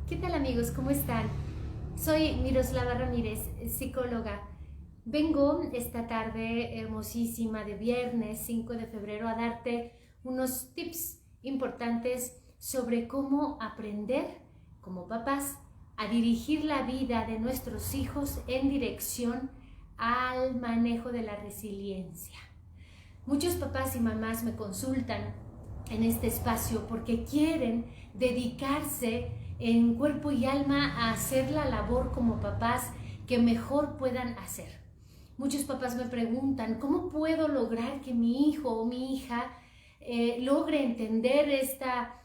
¿Qué tal amigos? ¿Cómo están? Soy Miroslava Ramírez, psicóloga. Vengo esta tarde hermosísima de viernes 5 de febrero a darte unos tips importantes sobre cómo aprender como papás a dirigir la vida de nuestros hijos en dirección al manejo de la resiliencia. Muchos papás y mamás me consultan en este espacio porque quieren dedicarse en cuerpo y alma a hacer la labor como papás que mejor puedan hacer. Muchos papás me preguntan, ¿cómo puedo lograr que mi hijo o mi hija logre entender esta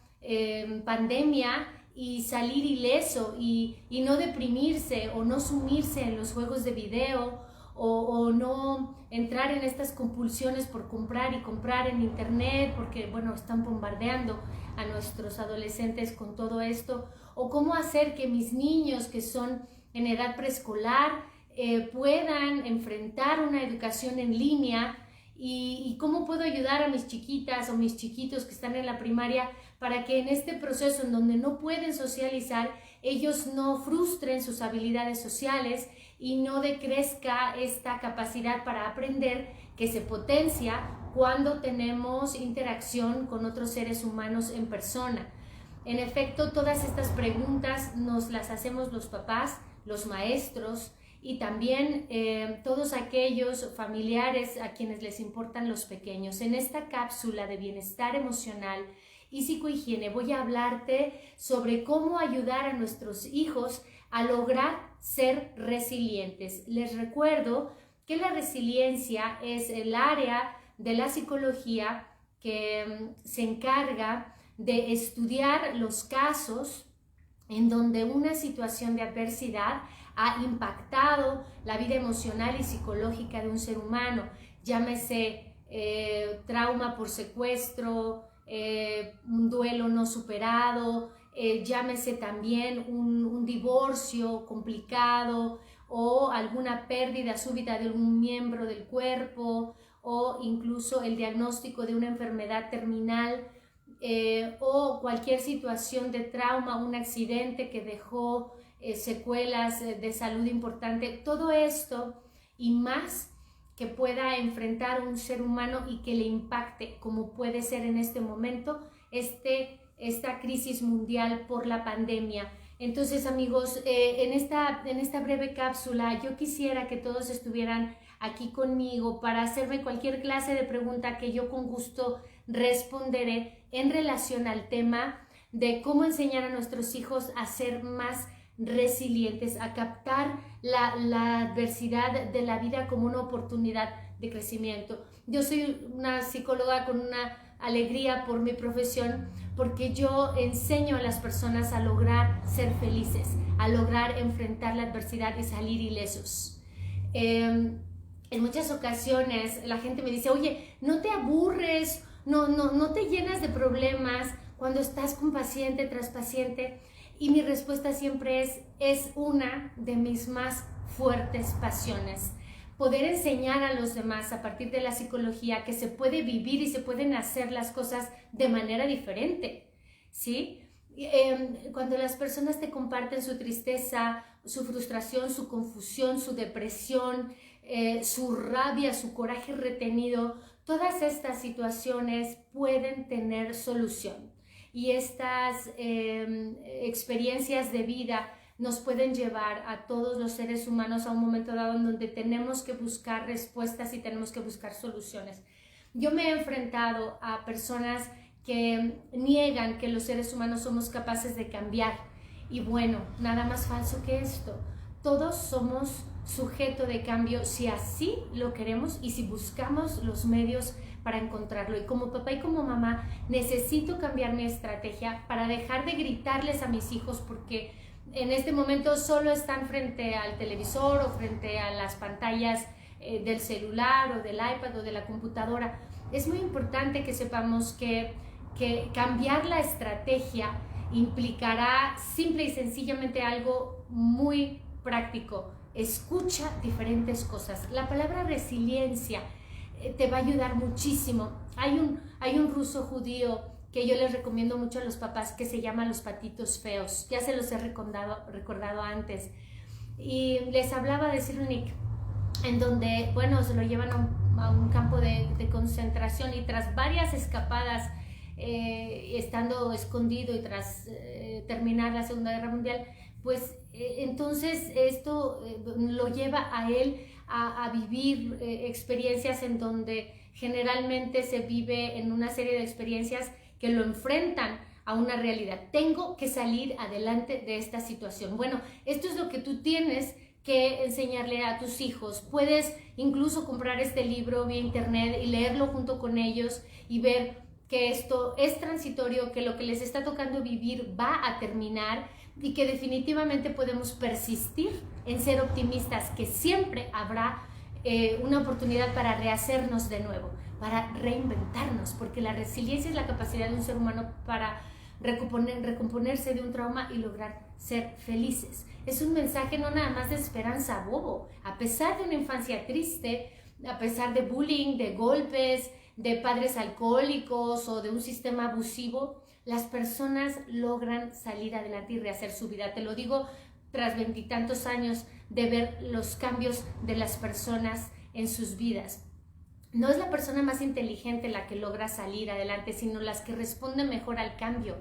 pandemia y salir ileso y no deprimirse o no sumirse en los juegos de video o no entrar en estas compulsiones por comprar y comprar en internet porque, bueno, están bombardeando a nuestros adolescentes con todo esto, o cómo hacer que mis niños que son en edad preescolar puedan enfrentar una educación en línea y cómo puedo ayudar a mis chiquitas o mis chiquitos que están en la primaria para que en este proceso en donde no pueden socializar, ellos no frustren sus habilidades sociales y no decrezca esta capacidad para aprender que se potencia cuando tenemos interacción con otros seres humanos en persona. En efecto, todas estas preguntas nos las hacemos los papás, los maestros y también todos aquellos familiares a quienes les importan los pequeños. En esta cápsula de bienestar emocional y psicohigiene voy a hablarte sobre cómo ayudar a nuestros hijos a lograr ser resilientes. Les recuerdo que la resiliencia es el área de la psicología que se encarga de estudiar los casos en donde una situación de adversidad ha impactado la vida emocional y psicológica de un ser humano, llámese trauma por secuestro, un duelo no superado, llámese también un divorcio complicado o alguna pérdida súbita de un miembro del cuerpo o incluso el diagnóstico de una enfermedad terminal o cualquier situación de trauma, un accidente que dejó secuelas de salud importante. Todo esto y más que pueda enfrentar un ser humano y que le impacte, como puede ser en este momento esta crisis mundial por la pandemia. Entonces, amigos, en esta breve cápsula yo quisiera que todos estuvieran aquí conmigo para hacerme cualquier clase de pregunta que yo con gusto responderé en relación al tema de cómo enseñar a nuestros hijos a ser más resilientes, a captar la adversidad de la vida como una oportunidad de crecimiento. Yo soy una psicóloga con una alegría por mi profesión, porque yo enseño a las personas a lograr ser felices, a lograr enfrentar la adversidad y salir ilesos. En muchas ocasiones la gente me dice, oye, ¿no te aburres? ¿No te llenas de problemas cuando estás con paciente tras paciente? Y mi respuesta siempre es una de mis más fuertes pasiones. Poder enseñar a los demás a partir de la psicología que se puede vivir y se pueden hacer las cosas de manera diferente, ¿sí? Cuando las personas te comparten su tristeza, su frustración, su confusión, su depresión, su rabia, su coraje retenido, todas estas situaciones pueden tener solución. Y estas experiencias de vida nos pueden llevar a todos los seres humanos a un momento dado en donde tenemos que buscar respuestas y tenemos que buscar soluciones. Yo me he enfrentado a personas que niegan que los seres humanos somos capaces de cambiar. Y bueno, nada más falso que esto. Todos somos sujeto de cambio si así lo queremos y si buscamos los medios para encontrarlo. Y como papá y como mamá necesito cambiar mi estrategia para dejar de gritarles a mis hijos porque en este momento solo están frente al televisor o frente a las pantallas del celular o del iPad o de la computadora. Es muy importante que sepamos que cambiar la estrategia implicará simple y sencillamente algo muy práctico. Escucha diferentes cosas. La palabra resiliencia te va a ayudar muchísimo. Hay un ruso judío que yo les recomiendo mucho a los papás, que se llama Los Patitos Feos. Ya se los he recordado antes. Y les hablaba de Cyrulnik, en donde, bueno, se lo llevan a un campo de concentración, y tras varias escapadas, estando escondido y tras terminar la Segunda Guerra Mundial, pues entonces esto lo lleva a él a vivir experiencias en donde generalmente se vive en una serie de experiencias que lo enfrentan a una realidad. Tengo que salir adelante de esta situación. Bueno, esto es lo que tú tienes que enseñarle a tus hijos. Puedes incluso comprar este libro vía internet y leerlo junto con ellos y ver que esto es transitorio, que lo que les está tocando vivir va a terminar y que definitivamente podemos persistir en ser optimistas, que siempre habrá una oportunidad para rehacernos de nuevo, para reinventarnos, porque la resiliencia es la capacidad de un ser humano para recomponerse de un trauma y lograr ser felices. Es un mensaje no nada más de esperanza bobo. A pesar de una infancia triste, a pesar de bullying, de golpes, de padres alcohólicos o de un sistema abusivo, las personas logran salir adelante y rehacer su vida. Te lo digo tras 20 y tantos años de ver los cambios de las personas en sus vidas. No es la persona más inteligente la que logra salir adelante, sino las que responden mejor al cambio.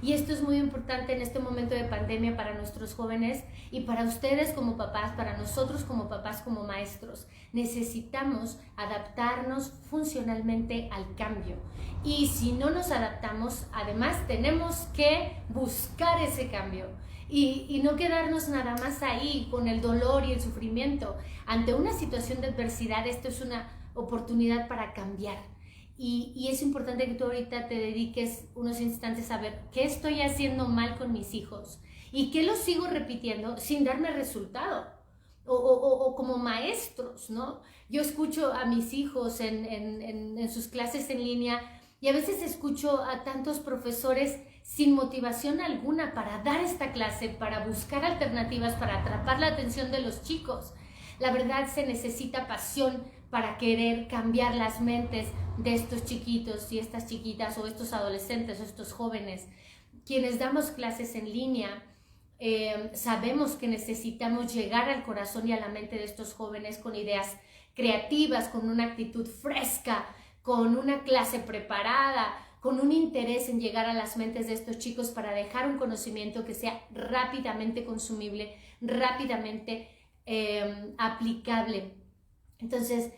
Y esto es muy importante en este momento de pandemia para nuestros jóvenes y para ustedes como papás, para nosotros como papás, como maestros. Necesitamos adaptarnos funcionalmente al cambio. Y si no nos adaptamos, además tenemos que buscar ese cambio. Y no quedarnos nada más ahí con el dolor y el sufrimiento. Ante una situación de adversidad, esto es una oportunidad para cambiar. Y es importante que tú ahorita te dediques unos instantes a ver qué estoy haciendo mal con mis hijos y qué los sigo repitiendo sin darme resultado. O como maestros, ¿no? Yo escucho a mis hijos en sus clases en línea y a veces escucho a tantos profesores sin motivación alguna para dar esta clase, para buscar alternativas, para atrapar la atención de los chicos. La verdad, se necesita pasión para querer cambiar las mentes de estos chiquitos y estas chiquitas, o estos adolescentes o estos jóvenes. Quienes damos clases en línea, sabemos que necesitamos llegar al corazón y a la mente de estos jóvenes con ideas creativas, con una actitud fresca, con una clase preparada, con un interés en llegar a las mentes de estos chicos para dejar un conocimiento que sea rápidamente consumible, rápidamente aplicable. Entonces,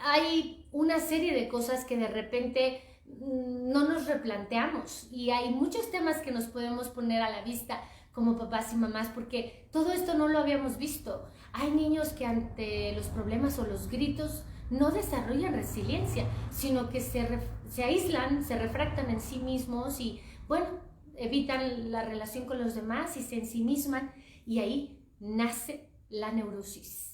hay una serie de cosas que de repente no nos replanteamos, y hay muchos temas que nos podemos poner a la vista como papás y mamás, porque todo esto no lo habíamos visto. Hay niños que ante los problemas o los gritos no desarrollan resiliencia, sino que se aíslan, se refractan en sí mismos y, bueno, evitan la relación con los demás y se ensimisman, y ahí nace la neurosis.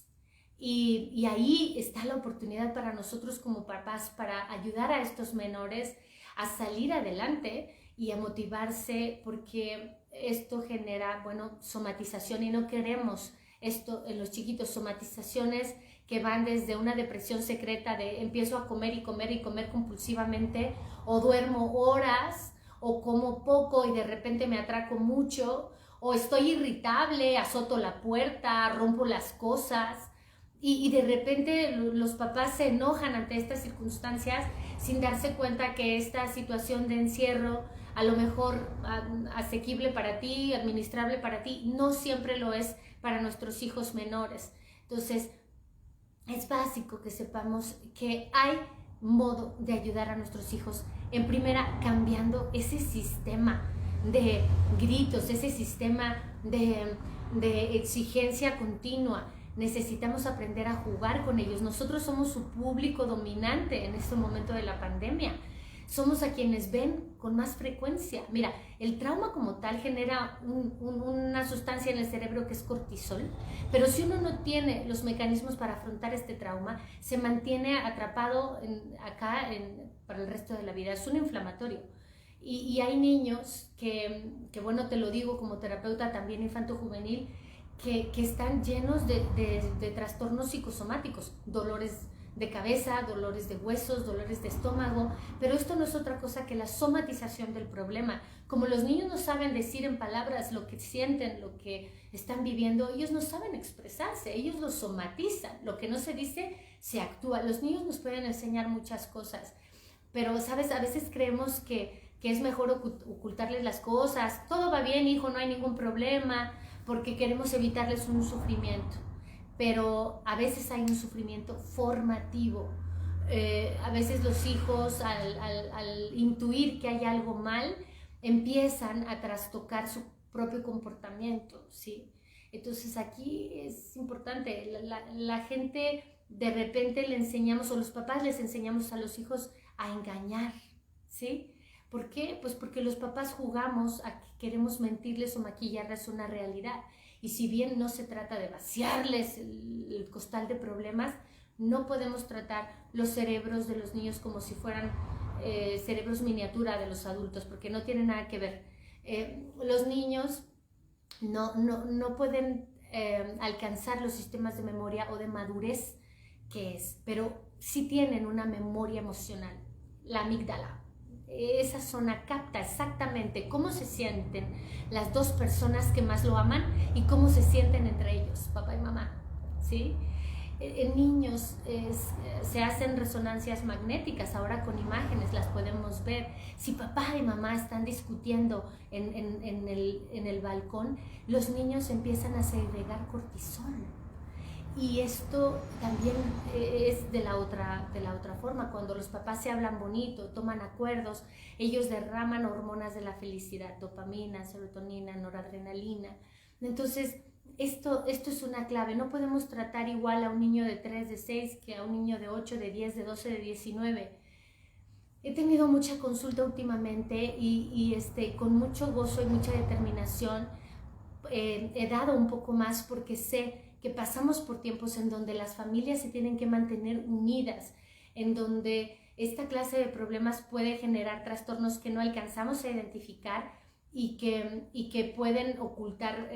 Y ahí está la oportunidad para nosotros como papás para ayudar a estos menores a salir adelante y a motivarse, porque esto genera, bueno, somatización, y no queremos esto en los chiquitos. Somatizaciones que van desde una depresión secreta de empiezo a comer y comer y comer compulsivamente, o duermo horas, o como poco y de repente me atraco mucho, o estoy irritable, azoto la puerta, rompo las cosas. Y de repente los papás se enojan ante estas circunstancias sin darse cuenta que esta situación de encierro, a lo mejor asequible para ti, administrable para ti, no siempre lo es para nuestros hijos menores. Entonces, es básico que sepamos que hay modo de ayudar a nuestros hijos. En primera, cambiando ese sistema de gritos, ese sistema de exigencia continua. Necesitamos aprender a jugar con ellos. Nosotros somos su público dominante en este momento de la pandemia. Somos a quienes ven con más frecuencia. Mira, el trauma como tal genera una sustancia en el cerebro que es cortisol, pero si uno no tiene los mecanismos para afrontar este trauma, se mantiene atrapado para el resto de la vida. Es un inflamatorio. Y hay niños que, bueno, te lo digo como terapeuta también infanto-juvenil, que están llenos de trastornos psicosomáticos, dolores de cabeza, dolores de huesos, dolores de estómago, pero esto no es otra cosa que la somatización del problema. Como los niños no saben decir en palabras lo que sienten, lo que están viviendo, ellos no saben expresarse, ellos lo somatizan, lo que no se dice se actúa. Los niños nos pueden enseñar muchas cosas, pero sabes, a veces creemos que es mejor ocultarles las cosas. Todo va bien, hijo, no hay ningún problema, porque queremos evitarles un sufrimiento. Pero a veces hay un sufrimiento formativo. A veces los hijos, al intuir que hay algo mal, empiezan a trastocar su propio comportamiento, ¿sí? Entonces aquí es importante, la gente de repente le enseñamos, o los papás les enseñamos a los hijos a engañar, ¿sí? ¿Por qué? Pues porque los papás jugamos a que queremos mentirles o maquillarles una realidad. Y si bien no se trata de vaciarles el costal de problemas, no podemos tratar los cerebros de los niños como si fueran cerebros miniatura de los adultos, porque no tienen nada que ver. Los niños no pueden alcanzar los sistemas de memoria o de madurez que es, pero sí tienen una memoria emocional, la amígdala. Esa zona capta exactamente cómo se sienten las dos personas que más lo aman y cómo se sienten entre ellos, papá y mamá, ¿sí? En niños se hacen resonancias magnéticas, ahora con imágenes las podemos ver. Si papá y mamá están discutiendo en el balcón, los niños empiezan a segregar cortisol. Y esto también es de la otra forma. Cuando los papás se hablan bonito, toman acuerdos, ellos derraman hormonas de la felicidad, dopamina, serotonina, noradrenalina. Entonces, esto es una clave. No podemos tratar igual a un niño de 3, de 6, que a un niño de 8, de 10, de 12, de 19. He tenido mucha consulta últimamente y con mucho gozo y mucha determinación he dado un poco más, porque sé que pasamos por tiempos en donde las familias se tienen que mantener unidas, en donde esta clase de problemas puede generar trastornos que no alcanzamos a identificar y que pueden ocultar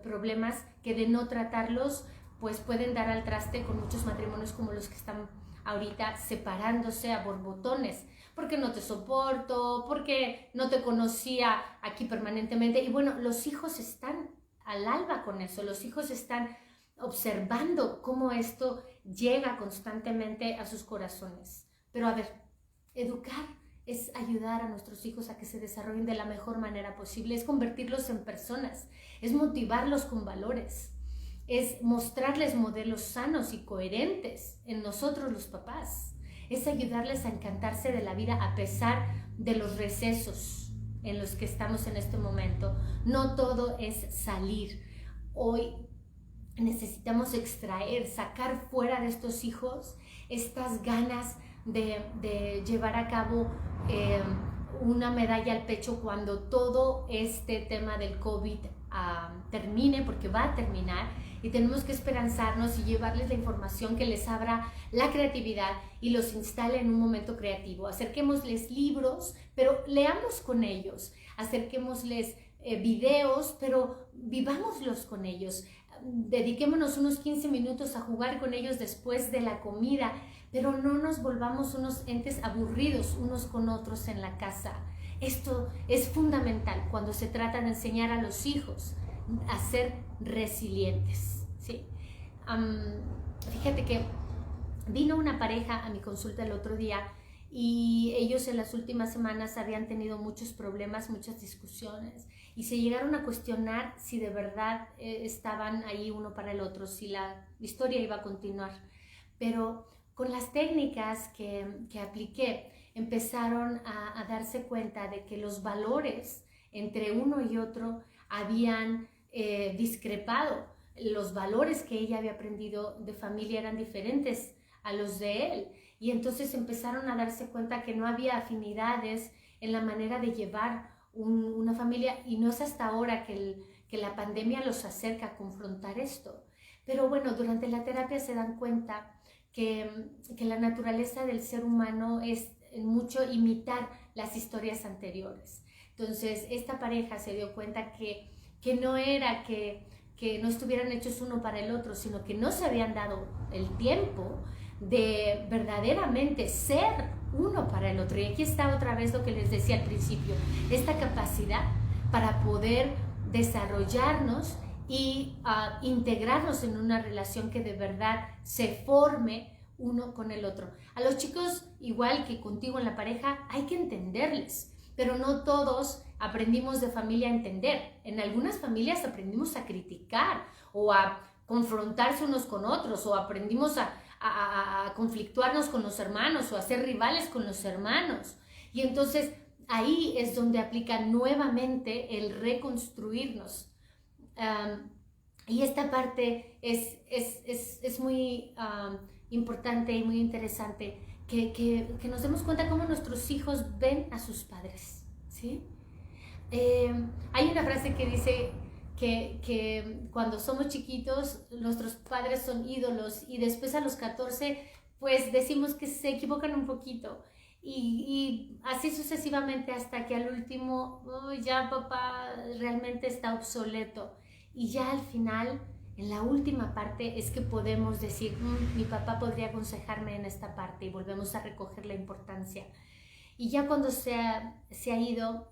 problemas que, de no tratarlos, pues pueden dar al traste con muchos matrimonios como los que están ahorita separándose a borbotones, porque no te soporto, porque no te conocía aquí permanentemente. Y bueno, los hijos están al alba con eso, los hijos están observando cómo esto llega constantemente a sus corazones. Pero a ver, educar es ayudar a nuestros hijos a que se desarrollen de la mejor manera posible, es convertirlos en personas, es motivarlos con valores, es mostrarles modelos sanos y coherentes en nosotros los papás, es ayudarles a encantarse de la vida a pesar de los recesos en los que estamos en este momento. No todo es salir. Hoy necesitamos extraer, sacar fuera de estos hijos estas ganas de llevar a cabo una medalla al pecho cuando todo este tema del COVID termine, porque va a terminar, y tenemos que esperanzarnos y llevarles la información que les abra la creatividad y los instale en un momento creativo. Acerquémosles libros, pero leamos con ellos, acerquémosles videos, pero vivámoslos con ellos. Dediquémonos unos 15 minutos a jugar con ellos después de la comida, pero no nos volvamos unos entes aburridos unos con otros en la casa. Esto es fundamental cuando se trata de enseñar a los hijos a ser resilientes, ¿sí? Fíjate que vino una pareja a mi consulta el otro día y ellos en las últimas semanas habían tenido muchos problemas, muchas discusiones, y se llegaron a cuestionar si de verdad estaban ahí uno para el otro, si la historia iba a continuar. Pero con las técnicas que apliqué, empezaron a darse cuenta de que los valores entre uno y otro habían discrepado. Los valores que ella había aprendido de familia eran diferentes a los de él, y entonces empezaron a darse cuenta que no había afinidades en la manera de llevar una familia, y no es hasta ahora que la pandemia los acerca a confrontar esto. Pero bueno, durante la terapia se dan cuenta que la naturaleza del ser humano es en mucho imitar las historias anteriores. Entonces esta pareja se dio cuenta que no era que no estuvieran hechos uno para el otro, sino que no se habían dado el tiempo de verdaderamente ser uno para el otro. Y aquí está otra vez lo que les decía al principio, esta capacidad para poder desarrollarnos y integrarnos en una relación que de verdad se forme uno con el otro. A los chicos, igual que contigo en la pareja, hay que entenderles, pero no todos aprendimos de familia a entender. En algunas familias aprendimos a criticar o a confrontarse unos con otros, o aprendimos a conflictuarnos con los hermanos o a ser rivales con los hermanos. Y entonces ahí es donde aplica nuevamente el reconstruirnos. Y esta parte es muy importante y muy interesante, que nos demos cuenta cómo nuestros hijos ven a sus padres, ¿sí? Hay una frase que dice que cuando somos chiquitos nuestros padres son ídolos, y después a los 14 pues decimos que se equivocan un poquito, y así sucesivamente hasta que al último ya papá realmente está obsoleto, y ya al final, en la última parte, es que podemos decir mi papá podría aconsejarme en esta parte, y volvemos a recoger la importancia. Y ya cuando se ha ido,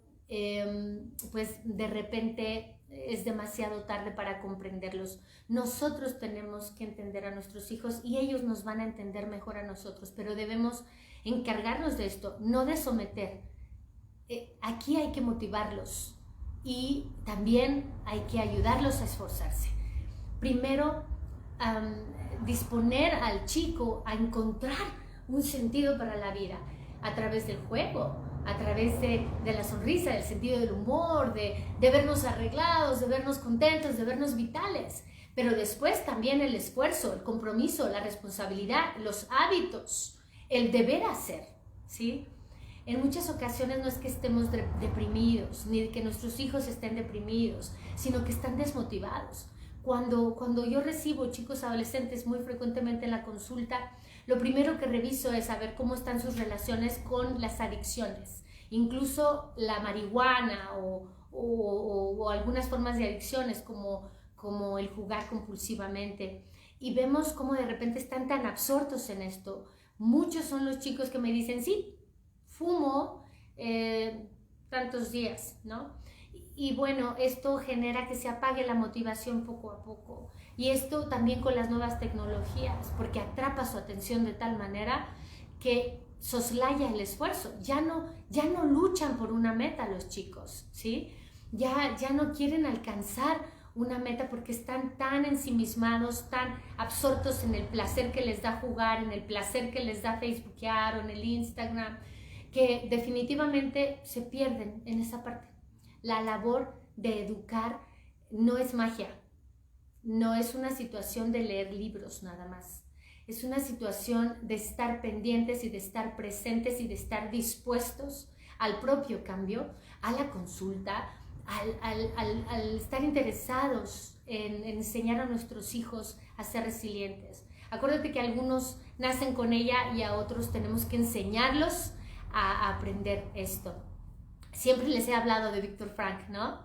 pues de repente es demasiado tarde para comprenderlos. Nosotros tenemos que entender a nuestros hijos y ellos nos van a entender mejor a nosotros, pero debemos encargarnos de esto, no de someter. Aquí hay que motivarlos y también hay que ayudarlos a esforzarse. Primero, disponer al chico a encontrar un sentido para la vida a través del juego, a través de la sonrisa, del sentido del humor, de vernos arreglados, de vernos contentos, de vernos vitales. Pero después también el esfuerzo, el compromiso, la responsabilidad, los hábitos, el deber hacer, ¿sí? En muchas ocasiones no es que estemos deprimidos, ni que nuestros hijos estén deprimidos, sino que están desmotivados. Cuando yo recibo chicos adolescentes muy frecuentemente en la consulta, lo primero que reviso es saber cómo están sus relaciones con las adicciones, incluso la marihuana o algunas formas de adicciones como el jugar compulsivamente. Y vemos cómo de repente están tan absortos en esto. Muchos son los chicos que me dicen, sí, fumo tantos días, ¿no? Y bueno, esto genera que se apague la motivación poco a poco. Y esto también con las nuevas tecnologías, porque atrapa su atención de tal manera que soslaya el esfuerzo. Ya no luchan por una meta los chicos, ¿sí? Ya no quieren alcanzar una meta porque están tan ensimismados, tan absortos en el placer que les da jugar, en el placer que les da facebookear o en el Instagram, que definitivamente se pierden en esa parte. La labor de educar no es magia, no es una situación de leer libros nada más. Es una situación de estar pendientes y de estar presentes y de estar dispuestos al propio cambio, a la consulta, al estar interesados en enseñar a nuestros hijos a ser resilientes. Acuérdate que algunos nacen con ella y a otros tenemos que enseñarlos a aprender esto. Siempre les he hablado de Viktor Frankl, ¿no?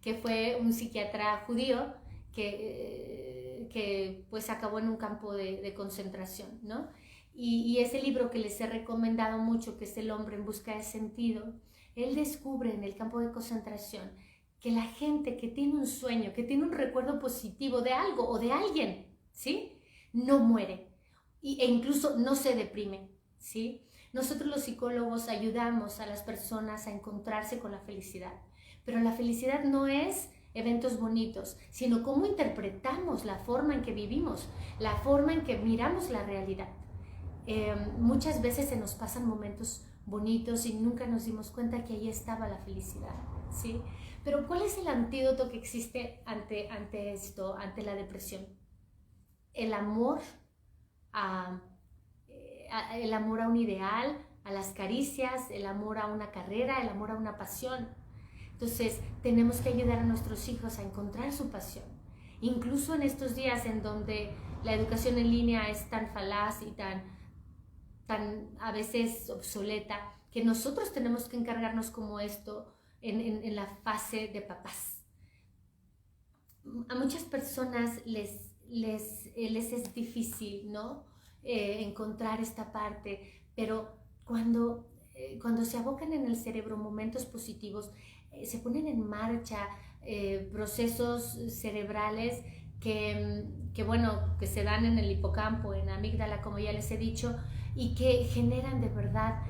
Que fue un psiquiatra judío que pues acabó en un campo de concentración, ¿no? Y ese libro que les he recomendado mucho, que es El hombre en busca de sentido, él descubre en el campo de concentración que la gente que tiene un sueño, que tiene un recuerdo positivo de algo o de alguien, ¿sí? No muere e incluso no se deprime, ¿sí? Nosotros los psicólogos ayudamos a las personas a encontrarse con la felicidad, pero la felicidad no es eventos bonitos, sino cómo interpretamos la forma en que vivimos, la forma en que miramos la realidad. Muchas veces se nos pasan momentos bonitos y nunca nos dimos cuenta que ahí estaba la felicidad, ¿sí? Pero ¿cuál es el antídoto que existe ante esto, ante la depresión? El amor a un ideal, a las caricias, el amor a una carrera, el amor a una pasión. Entonces tenemos que ayudar a nuestros hijos a encontrar su pasión. Incluso en estos días en donde la educación en línea es tan falaz y tan a veces obsoleta, que nosotros tenemos que encargarnos como esto en la fase de papás. A muchas personas les es difícil, ¿no? encontrar esta parte, pero cuando se abocan en el cerebro momentos positivos, se ponen en marcha procesos cerebrales que se dan en el hipocampo, en la amígdala, como ya les he dicho, y que generan de verdad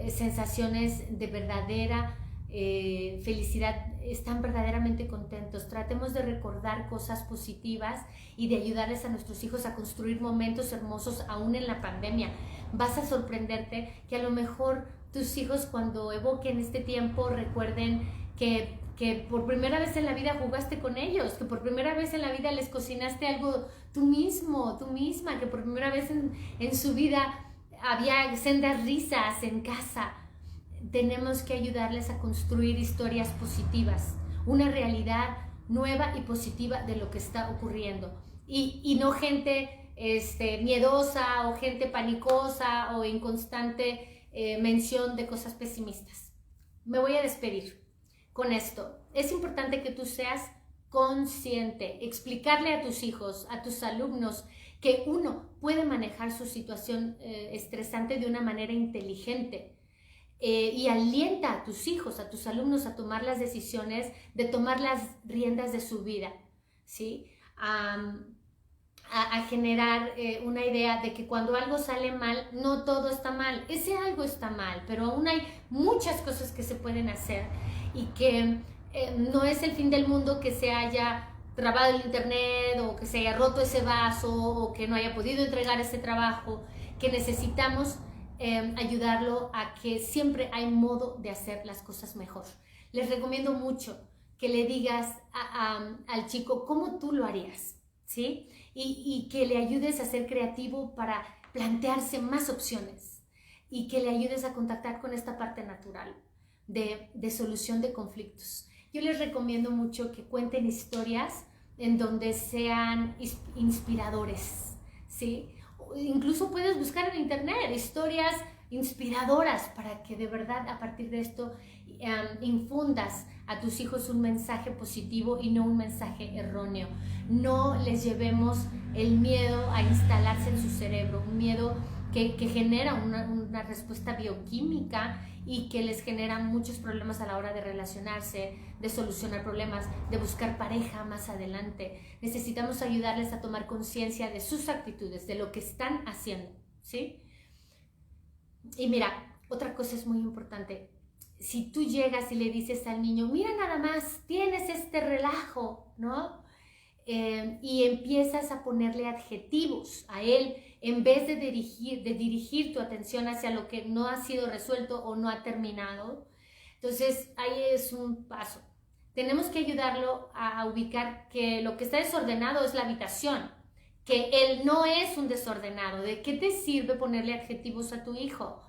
sensaciones de verdadera felicidad. Están verdaderamente contentos. Tratemos de recordar cosas positivas y de ayudarles a nuestros hijos a construir momentos hermosos aún en la pandemia. Vas a sorprenderte que a lo mejor tus hijos, cuando evoquen este tiempo, recuerden que por primera vez en la vida jugaste con ellos, que por primera vez en la vida les cocinaste algo tú mismo, tú misma, que por primera vez en su vida había sendas risas en casa. Tenemos que ayudarles a construir historias positivas, una realidad nueva y positiva de lo que está ocurriendo. Y no gente miedosa o gente panicosa o en constante mención de cosas pesimistas. Me voy a despedir con esto. Es importante que tú seas consciente, explicarle a tus hijos, a tus alumnos, que uno puede manejar su situación estresante de una manera inteligente. Y alienta a tus hijos, a tus alumnos a tomar las decisiones, de tomar las riendas de su vida, ¿sí? A generar una idea de que cuando algo sale mal, no todo está mal. Ese algo está mal, pero aún hay muchas cosas que se pueden hacer y que no es el fin del mundo que se haya trabado el internet o que se haya roto ese vaso o que no haya podido entregar ese trabajo, que necesitamos ayudarlo a que siempre hay modo de hacer las cosas mejor. Les recomiendo mucho que le digas al chico cómo tú lo harías, ¿sí? Y que le ayudes a ser creativo para plantearse más opciones y que le ayudes a contactar con esta parte natural de solución de conflictos. Yo les recomiendo mucho que cuenten historias en donde sean inspiradores, ¿sí? Incluso puedes buscar en internet historias inspiradoras para que de verdad a partir de esto infundas a tus hijos un mensaje positivo y no un mensaje erróneo. No les llevemos el miedo a instalarse en su cerebro, un miedo que genera una respuesta bioquímica y que les genera muchos problemas a la hora de relacionarse, de solucionar problemas, de buscar pareja más adelante. Necesitamos ayudarles a tomar conciencia de sus actitudes, de lo que están haciendo, ¿sí? Y mira, otra cosa es muy importante. Si tú llegas y le dices al niño, mira nada más, tienes este relajo, ¿no? Y empiezas a ponerle adjetivos a él en vez de dirigir tu atención hacia lo que no ha sido resuelto o no ha terminado. Entonces ahí es un paso. Tenemos que ayudarlo a ubicar que lo que está desordenado es la habitación, que él no es un desordenado. ¿De qué te sirve ponerle adjetivos a tu hijo?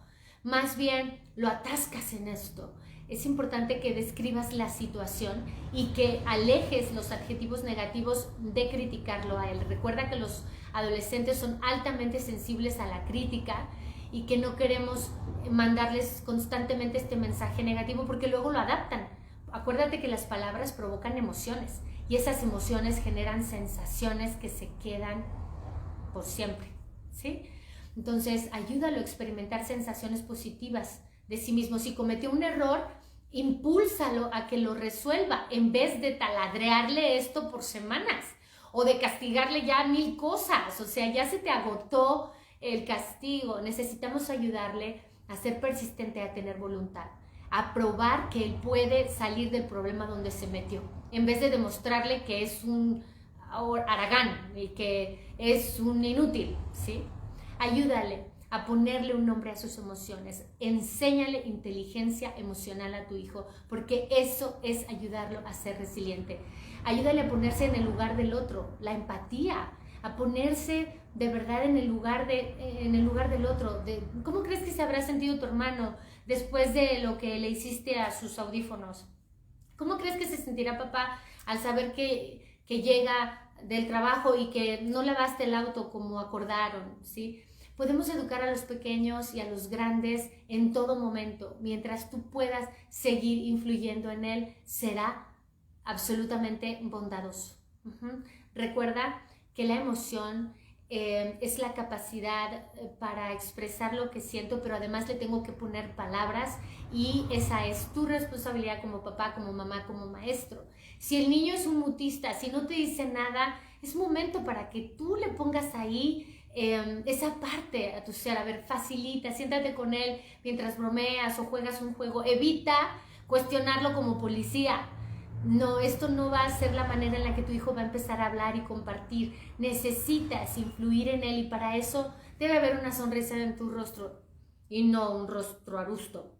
Más bien lo atascas en esto. Es importante que describas la situación y que alejes los adjetivos negativos de criticarlo a él. Recuerda que los adolescentes son altamente sensibles a la crítica y que no queremos mandarles constantemente este mensaje negativo porque luego lo adaptan. Acuérdate que las palabras provocan emociones y esas emociones generan sensaciones que se quedan por siempre, ¿sí? Entonces, ayúdalo a experimentar sensaciones positivas de sí mismo. Si cometió un error, impúlsalo a que lo resuelva en vez de taladrearle esto por semanas o de castigarle ya 1000 cosas. O sea, ya se te agotó el castigo. Necesitamos ayudarle a ser persistente, a tener voluntad, a probar que él puede salir del problema donde se metió, en vez de demostrarle que es un haragán y que es un inútil, ¿sí? Ayúdale a ponerle un nombre a sus emociones. Enséñale inteligencia emocional a tu hijo, porque eso es ayudarlo a ser resiliente. Ayúdale a ponerse en el lugar del otro, la empatía, a ponerse de verdad en el lugar del otro. ¿Cómo crees que se habrá sentido tu hermano después de lo que le hiciste a sus audífonos? ¿Cómo crees que se sentirá papá al saber que llega del trabajo y que no lavaste el auto como acordaron, ¿sí? Podemos educar a los pequeños y a los grandes en todo momento. Mientras tú puedas seguir influyendo en él, será absolutamente bondadoso. Recuerda que la emoción es la capacidad para expresar lo que siento, pero además le tengo que poner palabras y esa es tu responsabilidad como papá, como mamá, como maestro. Si el niño es un mutista, si no te dice nada, es momento para que tú le pongas ahí esa parte a tu ser. A ver, facilita, siéntate con él mientras bromeas o juegas un juego. Evita cuestionarlo como policía. No, esto no va a ser la manera en la que tu hijo va a empezar a hablar y compartir. Necesitas influir en él y para eso debe haber una sonrisa en tu rostro y no un rostro adusto.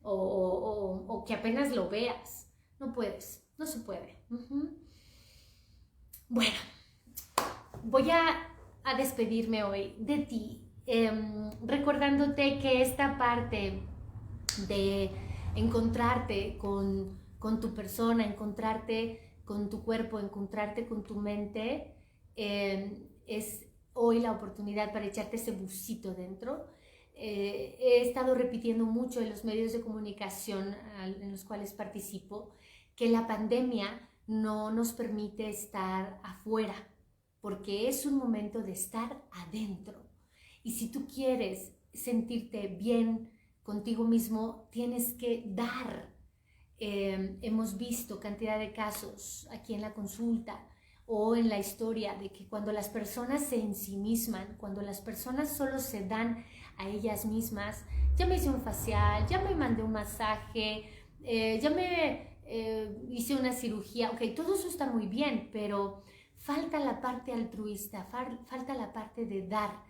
O que apenas lo veas. No puedes, no se puede. Bueno, voy a despedirme hoy de ti, recordándote que esta parte de encontrarte con tu persona, encontrarte con tu cuerpo, encontrarte con tu mente, es hoy la oportunidad para echarte ese busito dentro. He estado repitiendo mucho en los medios de comunicación en los cuales participo que la pandemia no nos permite estar afuera, porque es un momento de estar adentro. Y si tú quieres sentirte bien contigo mismo, tienes que dar. Hemos visto cantidad de casos aquí en la consulta o en la historia de que cuando las personas se ensimisman, cuando las personas solo se dan a ellas mismas, ya me hice un facial, ya me mandé un masaje, ya me hice una cirugía, ok, todo eso está muy bien, pero falta la parte altruista, falta la parte de dar.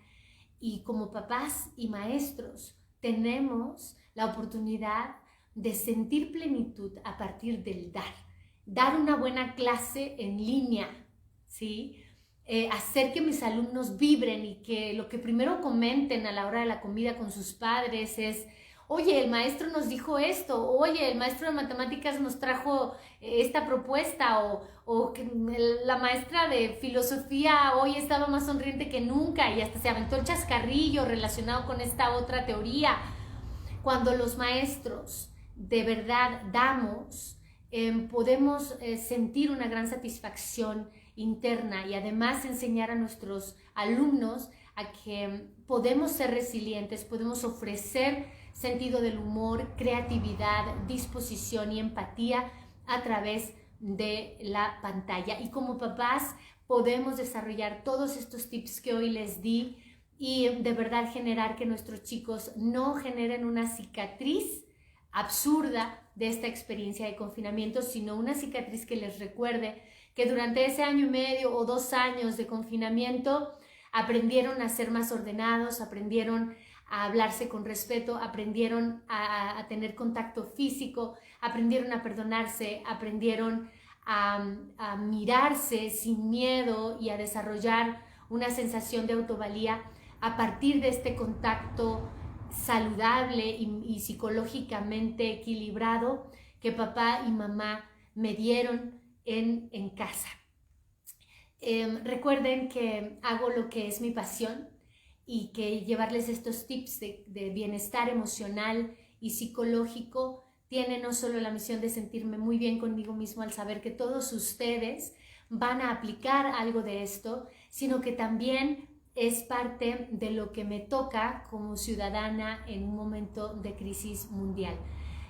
Y como papás y maestros tenemos la oportunidad de sentir plenitud a partir del dar. Dar una buena clase en línea, ¿sí? Hacer que mis alumnos vibren y que lo que primero comenten a la hora de la comida con sus padres es: oye, el maestro nos dijo esto, oye, el maestro de matemáticas nos trajo esta propuesta, o que la maestra de filosofía hoy estaba más sonriente que nunca y hasta se aventó el chascarrillo relacionado con esta otra teoría. Cuando los maestros de verdad damos, podemos sentir una gran satisfacción interna y además enseñar a nuestros alumnos a que podemos ser resilientes, podemos ofrecer sentido del humor, creatividad, disposición y empatía a través de la pantalla. Y como papás podemos desarrollar todos estos tips que hoy les di y de verdad generar que nuestros chicos no generen una cicatriz absurda de esta experiencia de confinamiento, sino una cicatriz que les recuerde que durante ese 1 año y medio o 2 años de confinamiento aprendieron a ser más ordenados, aprendieron a hablarse con respeto, aprendieron a tener contacto físico, aprendieron a perdonarse, aprendieron a mirarse sin miedo y a desarrollar una sensación de autovalía a partir de este contacto saludable y psicológicamente equilibrado que papá y mamá me dieron en casa. Recuerden que hago lo que es mi pasión y que llevarles estos tips de bienestar emocional y psicológico tiene no solo la misión de sentirme muy bien conmigo mismo al saber que todos ustedes van a aplicar algo de esto, sino que también es parte de lo que me toca como ciudadana en un momento de crisis mundial.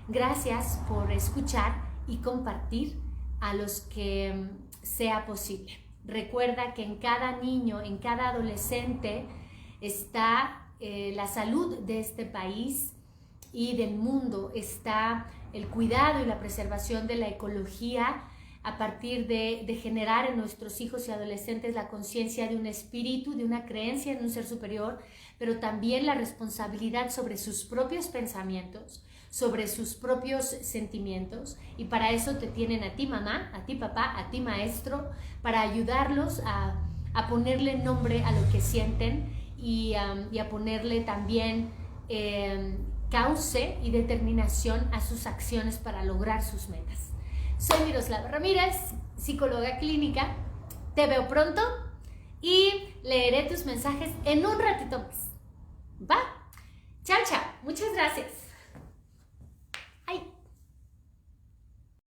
Gracias por escuchar y compartir a los que sea posible. Recuerda que en cada niño, en cada adolescente está la salud de este país y del mundo, está el cuidado y la preservación de la ecología a partir de generar en nuestros hijos y adolescentes la conciencia de un espíritu, de una creencia en un ser superior, pero también la responsabilidad sobre sus propios pensamientos, sobre sus propios sentimientos, y para eso te tienen a ti mamá, a ti papá, a ti maestro, para ayudarlos a ponerle nombre a lo que sienten y a ponerle también cauce y determinación a sus acciones para lograr sus metas. Soy Miroslava Ramírez, psicóloga clínica. Te veo pronto y leeré tus mensajes en un ratito más. ¿Va? Chao, chao. Muchas gracias.